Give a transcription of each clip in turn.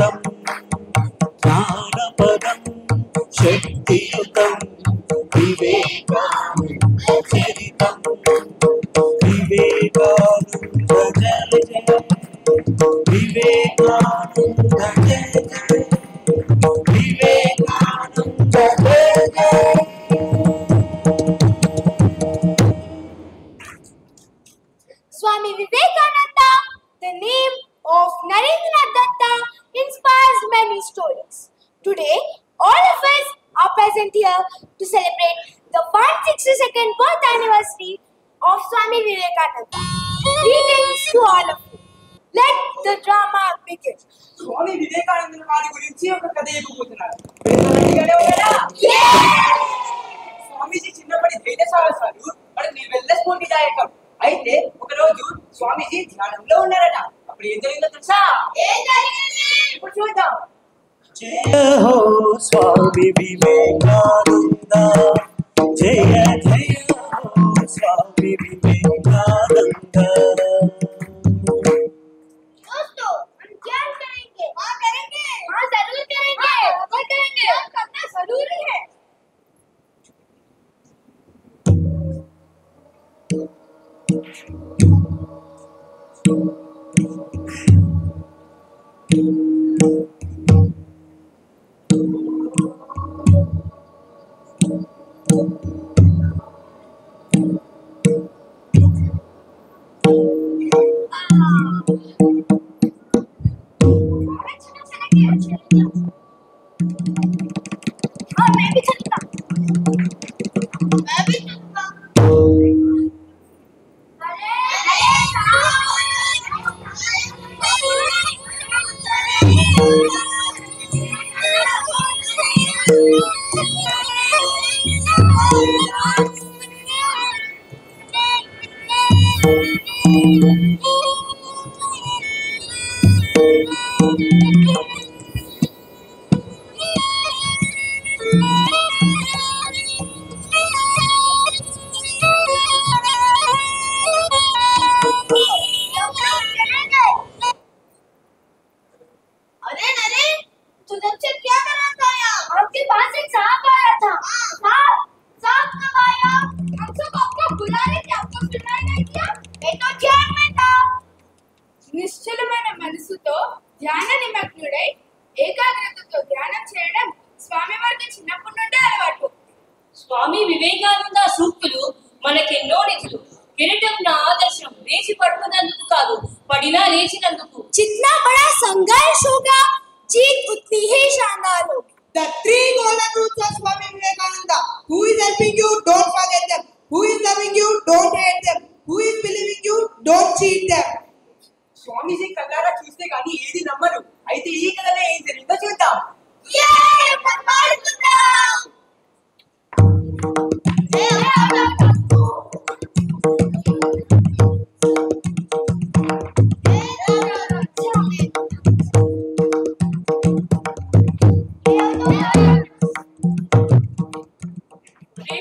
జ్ఞానమృతం జ్ఞానపదం శక్తియుతం వివేకానందచరితం Vivekananda Jaya Jaya Vivekananda Jaya Jaya Vivekananda Jaya Jaya. Swami Vivekananda, the name of Narendranath Datta, inspires many stories. Today, all of us are present here to celebrate the 162nd birth anniversary of Swami Vivekananda. Greetings to all of you. Let the drama begin. Swami Vivekananda వారి గురించి ఒక కథ చెప్పబోతున్నారు. స్వామీజీ చిన్నప్పటి ధైర్య సాహసాలు మనకు నివెల్ల స్ఫూర్తిదాయకం. అయితే ఒకరోజు స్వామీజీ ధ్యానంలో ఉన్నారట. అప్పుడు ఏం జరిగిందో తెలుసా? ఇప్పుడు చూద్దాం. జయ హో స్వామి వివేకానంద జయ జయ హో స్వామి వివేకానంద. दोस्तों, हम ध्यान करेंगे। हाँ करेंगे। हाँ जरूर करेंगे। हाँ करेंगे। ध्यान करना जरूरी है। मैं भी चलता। मैं भी चलता। నిశ్చలమైన మనసుతో ధ్యాన నిమగ్నుడై ఏకాగ్రతతో ధ్యానం చేయడం స్వామి వారికి చిన్నప్పటి నుండే అలవాటు. స్వామి వివేకానంద సూక్తులు మనకెన్నో నిధులు. కిరీటం నా ఆదర్శం, లేచి పట్టుకున్నందుకు కాదు, పడినా లేచినందుకు. जितना बड़ा संघर्ष होगा, जीत उतनी ही शानदार होगी. The three golden rules of Swami Vivekananda. Who is helping you? Don't forget them. Who is loving you? Don't hate them. Who is believing you? Don't cheat them. స్వామీజీ కళ్ళారా చూస్తే కానీ ఏది నమ్మరు. అయితే ఈ కథలో ఏం జరిగిందో చూద్దాం.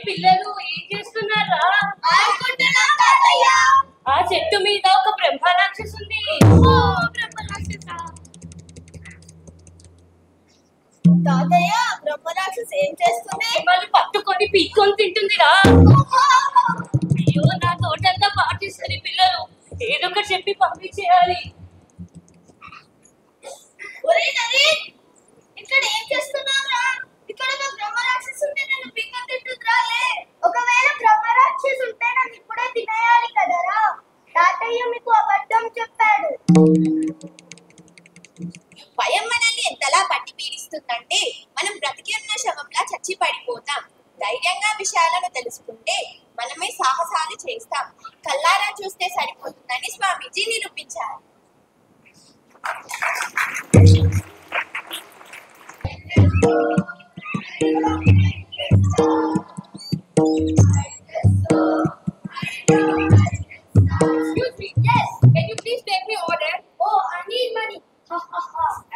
పిల్లలు ఏం చేస్తున్నారా? ఆ చెట్టు మీద ఒక బ్రహ్మ రాక్షసి ఉంది. తాతయ్య, బ్రహ్మరాక్షసి ఏం చేస్తుంది? మిమ్మల్ని పట్టుకొని పీక్కొని తింటుందిరా. అయ్యో, నా తోటంతా పాటిస్తుంది. పిల్లలు ఏదో ఒకటి చెప్పి పంపించేయాలి. ఇక్కడ ఏం చేస్తున్నావురా? ఇక్కడ ఒక బ్రహ్మరాక్షసి ఉంటే నన్ను పీక్కొని తింటుందిరాలే. ఒకవేళ బ్రహ్మరాక్షసి ఉంటే నన్ను ఇప్పుడే తినేయాలి కదరా. తాతయ్య మీకు అబద్ధం చెప్పాడు. భయం మనల్ని ఎంతలా పట్టి పీడిస్తుందంటే మనం బ్రతికి ఉన్న శవంలా చచ్చి పడిపోతాం. ధైర్యంగా విషయాలను తెలుసుకుంటే మనమే సాహసాలు చేస్తాం. కల్లారా చూస్తే సరిపోతుందని స్వామీజీ నిరూపించారు. Excuse me, yes, can you please take me order? Oh, I need money.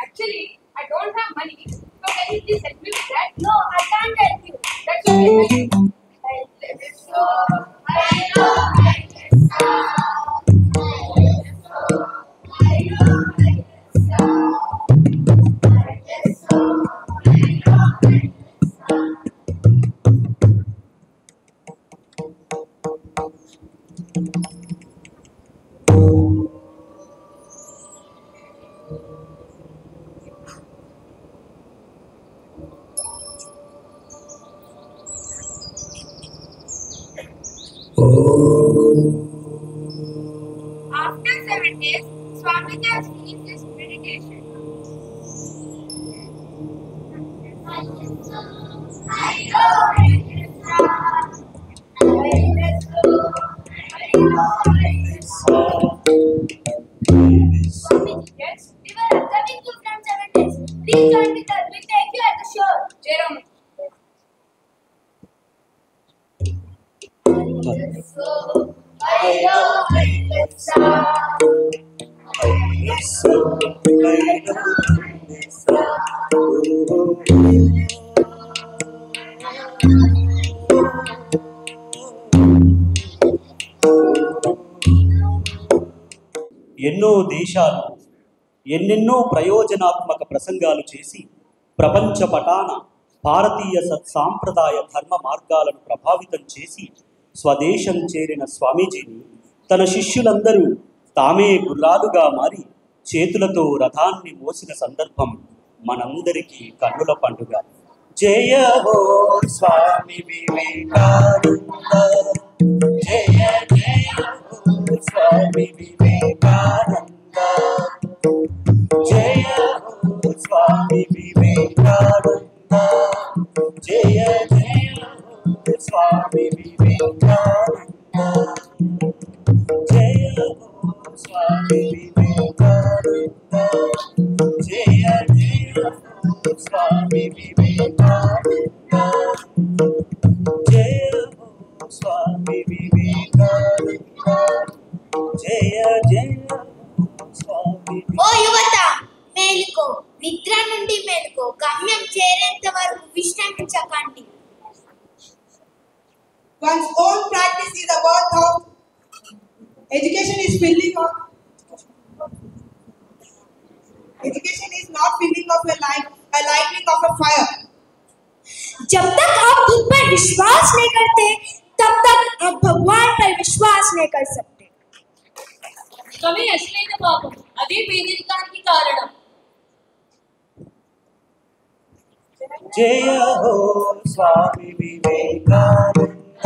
Actually, I don't have money. So can you please help me with that? No, I can't help you. That's okay. After 7 days, Swamiji has finished his meditation. Yes, we were observing you from 7 days. Please join with us. We'll take you at the shore. Jerome. ఎన్నో దేశాలు ఎన్నెన్నో ప్రయోజనాత్మక ప్రసంగాలు చేసి ప్రపంచ పటాన భారతీయ సత్సాంప్రదాయ ధర్మ మార్గాలను ప్రభావితం చేసి స్వదేశం చేరిన స్వామీజీని తన శిష్యులందరూ తామే గుర్రాలుగా మారి చేతులతో రథాన్ని మోసిన సందర్భం మనందరికీ కన్నుల పండుగ. జయ హో స్వామి వివేకానంద, జయ జయ హో స్వామి వివేకానంద, జయ హో స్వామి వివేకానంద, జయ జయ హో స్వామి వివేకానంద, జయ హో స్వామి వివేకానంద, జయ జయ హో స్వామి వివేకానంద, జయ హో స్వామి వివేకానంద, జయ జయ హో స్వామి. ఓ యువత, మేలుకో, నిద్ర నుండి మేలుకో, గమ్యం చేరేంత వరకు విశ్రమించకండి. One's own practice is about how education is filling up. Education is not filling up a lightning of a fire. जब तक आप खुद पर विश्वास नहीं करते, तब तक आप भगवान पर विश्वास नहीं कर सकते. కవి అసలైన పాపం, అదే పేదరికానికి కారణం. జయ హో స్వామి వివేకానంద,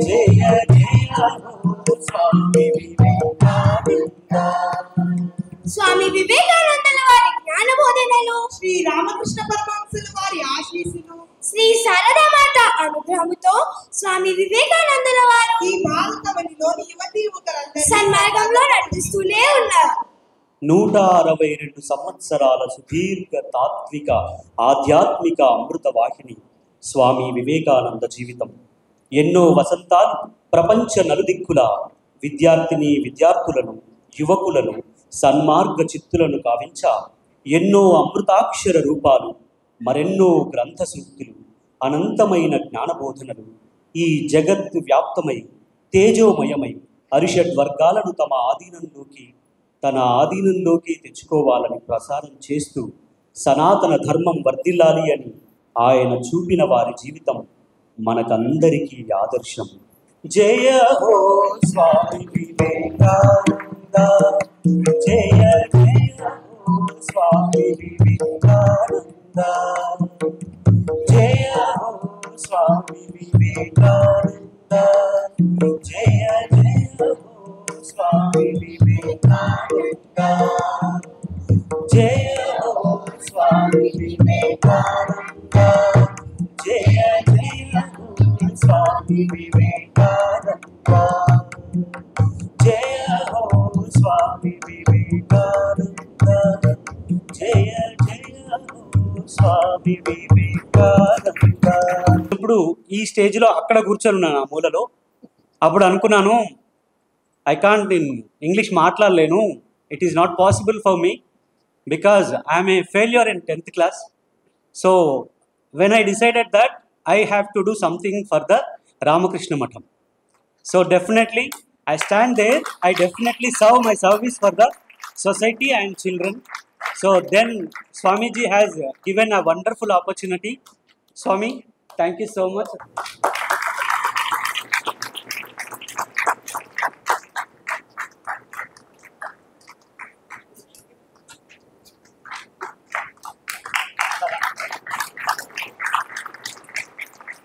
జయ జయ హో స్వామి వివేకానంద. స్వామి వివేకానందుల వారి జ్ఞాన బోధనలు, శ్రీ రామకృష్ణ పరమహంసుల వారి ఆశీస్సులు, శ్రీ శారదామాత అనుగ్రహముతో స్వామి వివేకానందుల వారు ఈ భారతవనిలోని యువతీ యువకులందరినీ సన్మార్గంలో నడిపిస్తూనే ఉన్నారు. 162 సంవత్సరాల సుదీర్ఘ తాత్విక ఆధ్యాత్మిక అమృత వాహిని స్వామి వివేకానంద జీవితం. ఎన్నో వసంతాలు ప్రపంచ నలుదిక్కుల విద్యార్థిని విద్యార్థులను యువకులను సన్మార్గ చిత్తులను కావించ ఎన్నో అమృతాక్షర రూపాలు, మరెన్నో గ్రంథ సూక్తులు, అనంతమైన జ్ఞానబోధనలు ఈ జగత్తు వ్యాప్తమై తేజోమయమై అరిషడ్ వర్గాలను తన ఆధీనంలోకి తెచ్చుకోవాలని ప్రసారం చేస్తూ సనాతన ధర్మం వర్ధిల్లాలి అని ఆయన చూపిన వారి జీవితం మనకందరికీ ఆదర్శం. జయ హో స్వామి వివేకానంద, జయ జయ హో స్వామి వివేకానంద, జయ హో స్వామి వివేకానంద, జయ జయ హో స్వామి వివేకానంద, జయ హో స్వామి వివేకానంద, జయ జయ హో స్వామి వివేకానంద, జయ హో స్వామి వివేకానంద, జయ జయ హో స్వామి వివేకానంద. ఇప్పుడు ఈ స్టేజ్లో అక్కడ కూర్చొని ఉన్నాను ఆ మూలలో. అప్పుడు అనుకున్నాను, ఐ కాంట్ ఇన్ ఇంగ్లీష్ మాట్లాడలేను, it is not possible for me because I'm a failure in 10th class. So when I decided that I have to do something for the Ramakrishna Matham. So definitely I stand there, I definitely serve my service for the society and children. So then Swamiji has given a wonderful opportunity. Swami, thank you so much.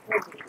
Okay